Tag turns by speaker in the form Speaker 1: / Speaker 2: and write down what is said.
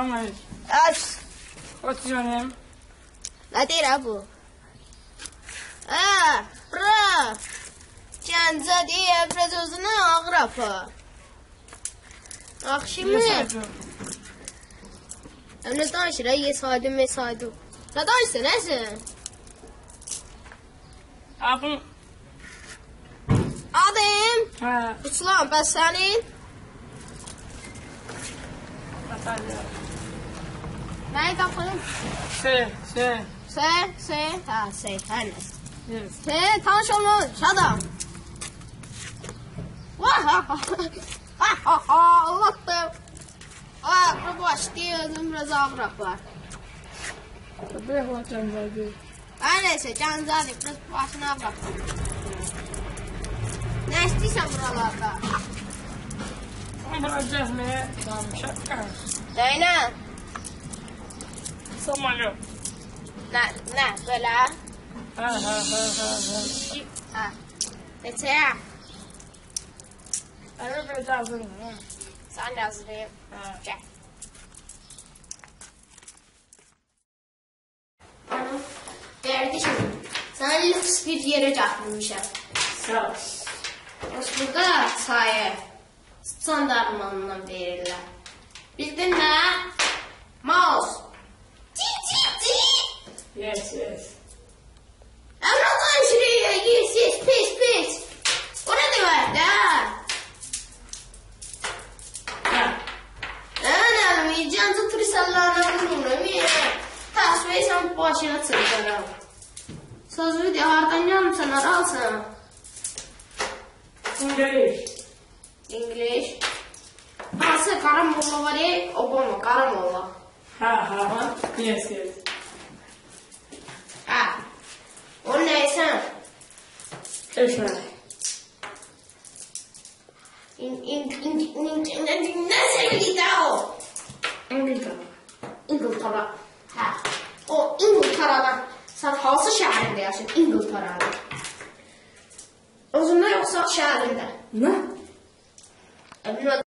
Speaker 1: Salam.
Speaker 2: Əs.
Speaker 1: Hoş canım.
Speaker 2: Nə deyir bu? Bura. Gəncə deyə biraz özünə ağır apar. Akşamı. Ne danışır? Yesaydım, mesaydım. Ne danışsın, nəsin?
Speaker 1: Abim.
Speaker 2: Adım.
Speaker 1: Ha.
Speaker 2: Uçulan, bəs sənin?
Speaker 1: Natalya.
Speaker 2: Nəyi tapın?
Speaker 1: Se.
Speaker 2: Ha, hər nəsə.
Speaker 1: Yes.
Speaker 2: Tanış olmuş adam. Allah'ım. Bu başlıyor, özüm biraz ağır apar.
Speaker 1: Tabii hocam dedi.
Speaker 2: Her neyse, Canzade biraz başına bırak. Ne istiyorsan buralarda?
Speaker 1: Bırakacağız mı? Tamam, şaka.
Speaker 2: Neyle?
Speaker 1: Samalyok.
Speaker 2: Ne, böyle? Ha. Neçe ya?
Speaker 1: Ben öpeceğiz onu.
Speaker 2: Sen de hazırlayayım. Gel. Kardeşim, sana lüks bir yere çağırmışım.
Speaker 1: Sağ ol.
Speaker 2: Burada sayı standartmanından verirler. Bildin mi? Mouse.
Speaker 1: Yes.
Speaker 2: Emratan şuraya yes, pis. O ne demek ya? Anam, cancı turisallarına vururum. Tasfiye sen başına çıkarım. Sözü de hardan yanımsan aralsın. English. Nasıl Karamolla var ya? Obama, Karamolla.
Speaker 1: Ha. Yes.
Speaker 2: Ha. O neyse.
Speaker 1: Keşke.
Speaker 2: Nasıl gidiyor o? İngiltere. Ha. O İngiltere'den. Sen hansı şəhərində yaşayın? İngiltere'de. Özündə yoxsa şəhərində?
Speaker 1: Ne?
Speaker 2: Bilmem.